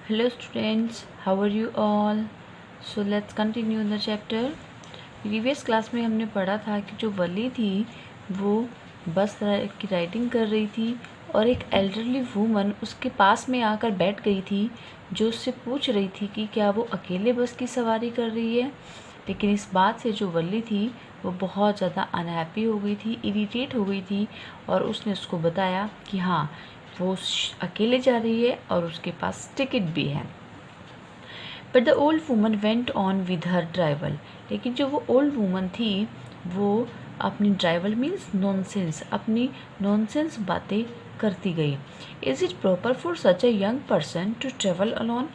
Hello students, how are you all? So let's continue the chapter. Previous class में हमने पढ़ा था कि जो वली थी वो बस की राइडिंग कर रही थी और एक एल्डरली वूमन उसके पास में आकर बैठ गई थी जो उससे पूछ रही थी कि क्या वो अकेले बस की सवारी कर रही है। लेकिन इस बात से जो वली थी वो बहुत ज़्यादा अनहैप्पी हो गई थी, इरिटेट हो गई थी और उसने उसको बताया कि हाँ वो अकेले जा रही है और उसके पास टिकट भी है। But the old woman went on with her drivel. लेकिन जो वो ओल्ड वूमन थी वो अपनी ड्राइवल मीन्स नॉनसेंस, अपनी नॉनसेंस बातें करती गई। Is it proper for such a young person to travel alone?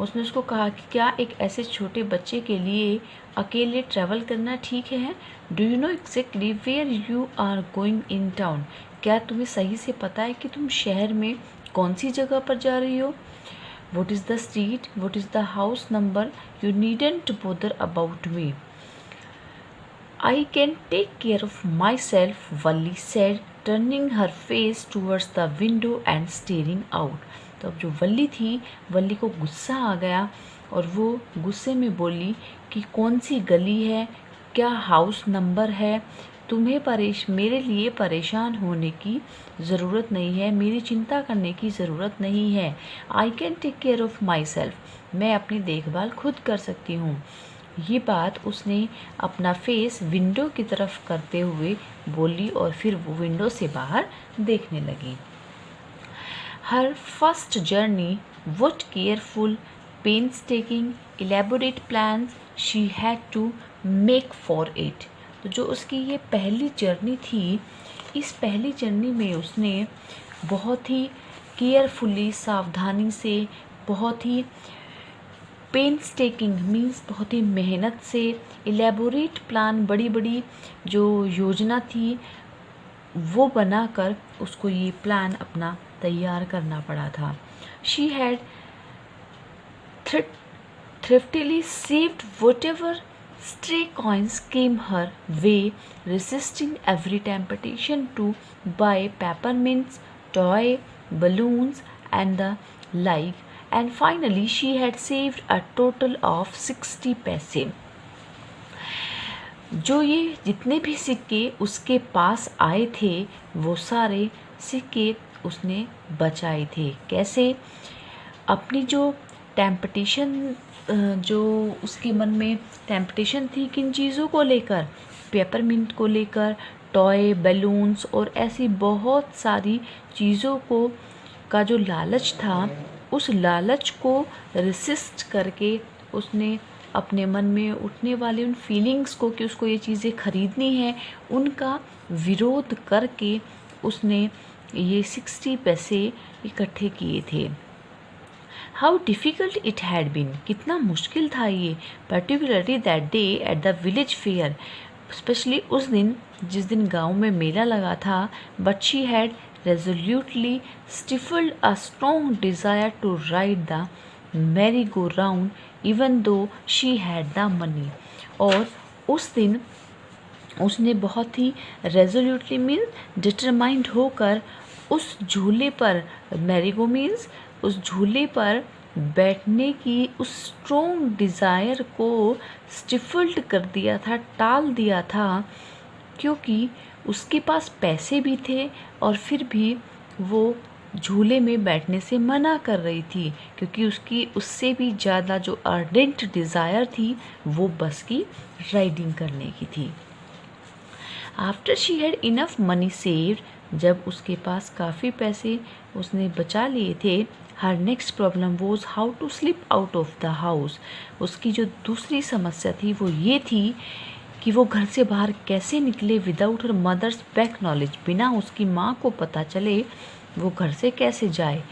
उसने उसको कहा कि क्या एक ऐसे छोटे बच्चे के लिए अकेले ट्रैवल करना ठीक है? Do you know exactly where you are going in town? क्या तुम्हें सही से पता है कि तुम शहर में कौन सी जगह पर जा रही हो? What is the street? What is the house number? You needn't bother about me. I can take care of myself, Valli said, turning her face towards the window and staring out. तो अब जो वल्ली थी, वल्ली को गुस्सा आ गया और वो गुस्से में बोली कि कौन सी गली है, क्या हाउस नंबर है, तुम्हें मेरे लिए परेशान होने की ज़रूरत नहीं है, मेरी चिंता करने की ज़रूरत नहीं है। I can take care of myself, मैं अपनी देखभाल खुद कर सकती हूँ। ये बात उसने अपना फेस विंडो की तरफ करते हुए बोली और फिर वो विंडो से बाहर देखने लगी। Her first journey, what careful, painstaking, elaborate plans she had to make for it. तो जो उसकी ये पहली जर्नी थी, इस पहली जर्नी में उसने बहुत ही केयरफुली, सावधानी से, बहुत ही पेनस्टेकिंग मीन्स बहुत ही मेहनत से, इलेबोरेट प्लान, बड़ी बड़ी जो योजना थी वो बनाकर उसको ये प्लान अपना तैयार करना पड़ा था। She had thriftily saved whatever stray coins came her way, resisting every temptation to buy peppermints, toy balloons and the like, and finally she had saved a total of 60 पैसे। जो ये जितने भी सिक्के उसके पास आए थे वो सारे सिक्के उसने बचाए थे। कैसे? अपनी जो टेम्पटेशन, जो उसके मन में टेम्पटेशन थी किन चीज़ों को लेकर, पेपरमिंट को लेकर, टॉय बैलून्स और ऐसी बहुत सारी चीज़ों को का जो लालच था, उस लालच को रेसिस्ट करके उसने अपने मन में उठने वाले उन फीलिंग्स को कि उसको ये चीज़ें खरीदनी है, उनका विरोध करके उसने ये 60 पैसे इकट्ठे किए थे। How difficult it had been, कितना मुश्किल था ये, particularly that day at the village fair, specially उस दिन जिस दिन गांव में मेला लगा था। But she had resolutely stifled a strong desire to ride the merry go round even though she had the money. और उस दिन उसने बहुत ही रेजोल्यूटली मीन्स डिटरमाइंड होकर उस झूले पर, मैरीगो मीन्स उस झूले पर बैठने की उस स्ट्रॉन्ग डिज़ायर को स्टिफल्ड कर दिया था, टाल दिया था, क्योंकि उसके पास पैसे भी थे और फिर भी वो झूले में बैठने से मना कर रही थी, क्योंकि उसकी उससे भी ज़्यादा जो अर्डेंट डिज़ायर थी वो बस की राइडिंग करने की थी। After she had enough money saved, जब उसके पास काफ़ी पैसे उसने बचा लिए थे, her next problem was how to slip out of the house. उसकी जो दूसरी समस्या थी वो ये थी कि वो घर से बाहर कैसे निकले without her mother's back knowledge, बिना उसकी माँ को पता चले वो घर से कैसे जाए।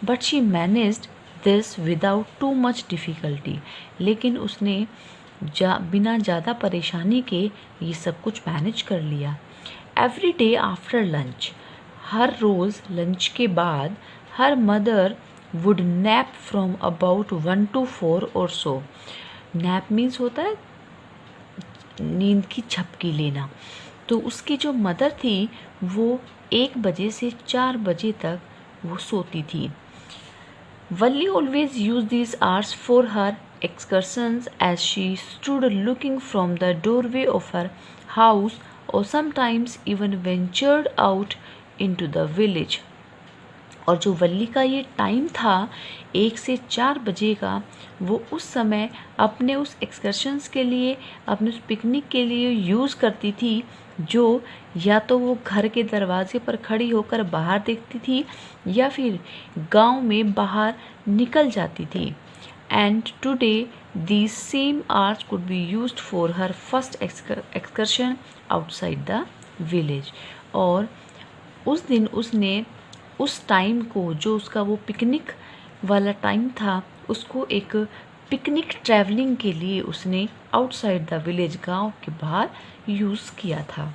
But she managed this without too much difficulty, लेकिन उसने बिना ज़्यादा परेशानी के ये सब कुछ मैनेज कर लिया। एवरी डे आफ्टर लंच, हर रोज़ लंच के बाद, her mother would nap from about 1 to 4 और सो। नैप मीन्स होता है नींद की झपकी लेना। तो उसकी जो मदर थी वो 1 बजे से 4 बजे तक वो सोती थी। Valli always used these hours for her excursions as she stood looking from the doorway of her house or sometimes even ventured out into the village. और जो वल्ली का ये टाइम था 1 से 4 बजे का, वो उस समय अपने उस एक्सकर्शंस के लिए, अपने उस पिकनिक के लिए यूज़ करती थी, जो या तो वो घर के दरवाजे पर खड़ी होकर बाहर देखती थी या फिर गांव में बाहर निकल जाती थी. And today these same hours could be used for her first excursion outside the village. और उस दिन उसने उस टाइम को, जो उसका वो पिकनिक वाला टाइम था, उसको एक पिकनिक ट्रैवलिंग के लिए उसने आउटसाइड द विलेज, गांव के बाहर यूज़ किया था.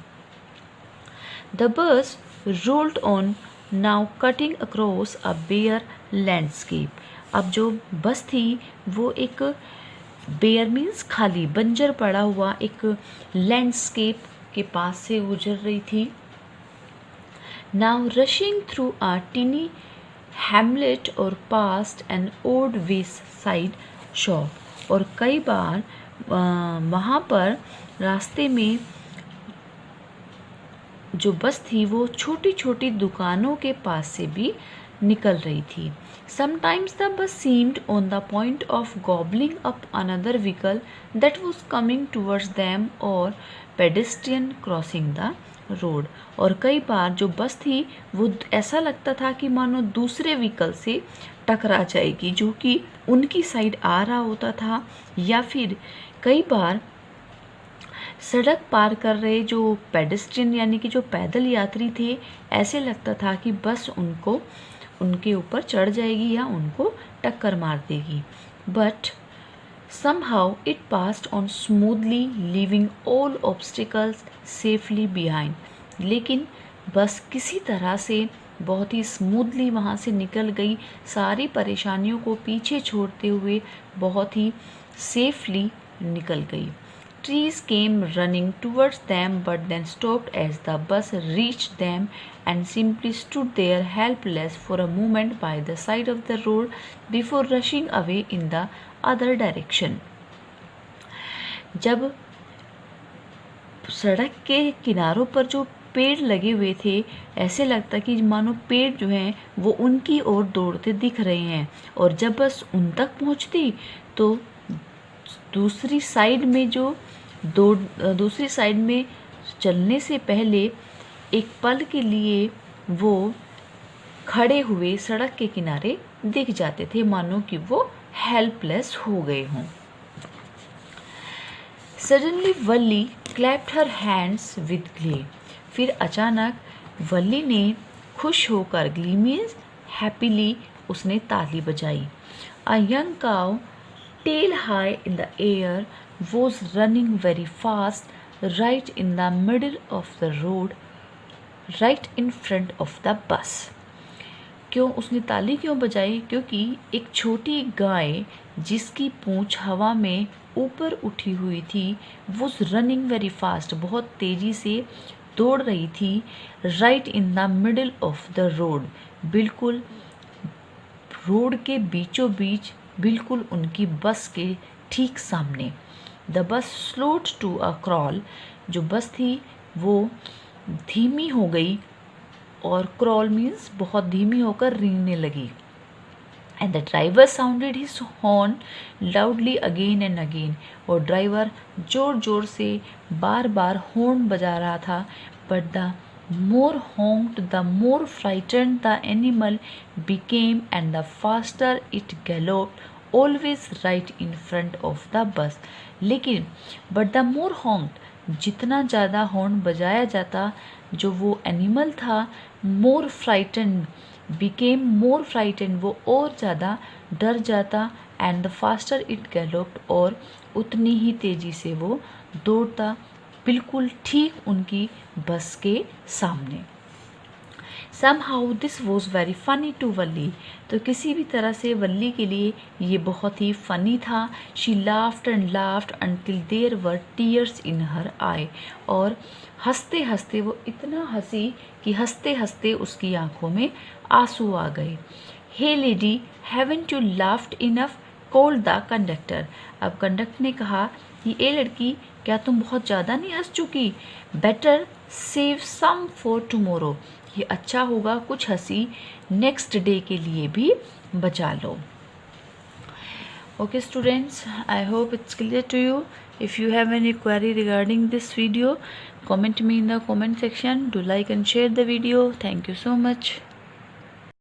The bus rolled on now cutting across a bare landscape. अब जो बस थी वो एक बेयर मीन्स खाली, बंजर पड़ा हुआ एक लैंडस्केप के पास से गुजर रही थी. Now rushing through a teeny hamlet or past an old wayside shop. और कई बार वहाँ पर रास्ते में जो बस थी वो छोटी छोटी दुकानों के पास से भी निकल रही थी. Sometimes the bus seemed on the point of gobbling up another vehicle that was coming towards them or pedestrian crossing the road. और कई बार जो बस थी वो ऐसा लगता था कि मानो दूसरे व्हीकल से टकरा जाएगी जो कि उनकी साइड आ रहा होता था, या फिर कई बार सड़क पार कर रहे जो पेडेस्ट्रियन यानी कि जो पैदल यात्री थे, ऐसे लगता था कि बस उनको उनके ऊपर चढ़ जाएगी या उनको टक्कर मार देगी. But somehow it passed on smoothly, leaving all obstacles safely behind. लेकिन बस किसी तरह से बहुत ही स्मूथली वहाँ से निकल गई, सारी परेशानियों को पीछे छोड़ते हुए बहुत ही सेफली निकल गई. Trees came running towards them but then stopped as the bus reached them and simply stood there helpless for a moment by the side of the road before rushing away in the other direction. जब सड़क के किनारों पर जो पेड़ लगे हुए थे, ऐसे लगता कि मानो पेड़ जो हैं वो उनकी ओर दौड़ते दिख रहे हैं, और जब बस उन तक पहुंचती तो दूसरी साइड में चलने से पहले एक पल के लिए वो खड़े हुए सड़क के किनारे दिख जाते थे, मानो कि वो हेल्पलेस हो गए हों. Suddenly Valli clapped her hands with glee. फिर अचानक वल्ली ने खुश होकर, glee means happily, उसने ताली बजाई. A young cow, tail high in the air, was running very fast right in the middle of the road, right in front of the bus. क्यों उसने ताली क्यों बजाई? क्योंकि एक छोटी गाय जिसकी पूंछ हवा में ऊपर उठी हुई थी, वो रनिंग वेरी फास्ट, बहुत तेज़ी से दौड़ रही थी, right in the middle of the road, बिल्कुल रोड के बीचों बीच, बिल्कुल उनकी बस के ठीक सामने. The bus slowed to a crawl. जो बस थी वो धीमी हो गई, और क्रॉल मीन्स बहुत धीमी होकर रेंगने लगी. And the driver sounded his horn loudly again and again. और ड्राइवर जोर जोर से बार बार हॉर्न बजा रहा था. But the more honked, the more frightened the animal became and the faster it galloped, always right in front of the bus. लेकिन but the more honked, जितना ज़्यादा हॉर्न बजाया जाता, जो वो एनिमल था, more frightened became more frightened, वो और ज़्यादा डर जाता, and the faster it galloped, और उतनी ही तेज़ी से वो दौड़ता, बिल्कुल ठीक उनकी बस के सामने. Somehow this was very funny to वल्ली. तो किसी भी तरह से वल्ली के लिए ये बहुत ही फ़नी था. She laughed and laughed until there were tears in her eye. और हंसते हंसते वो इतना हंसी कि हंसते हंसते उसकी आंखों में आंसू आ गए. Hey lady, haven't you laughed enough, called the conductor. अब कंडक्टर ने कहा कि ए लड़की, क्या तुम बहुत ज़्यादा नहीं हंस चुकी? Better save some for tomorrow, ये अच्छा होगा कुछ हंसी नेक्स्ट डे के लिए भी बचा लो। Okay students, I hope it's clear to you. If you have any query regarding this video, comment me in the comment section. Do like and share the video. Thank you so much.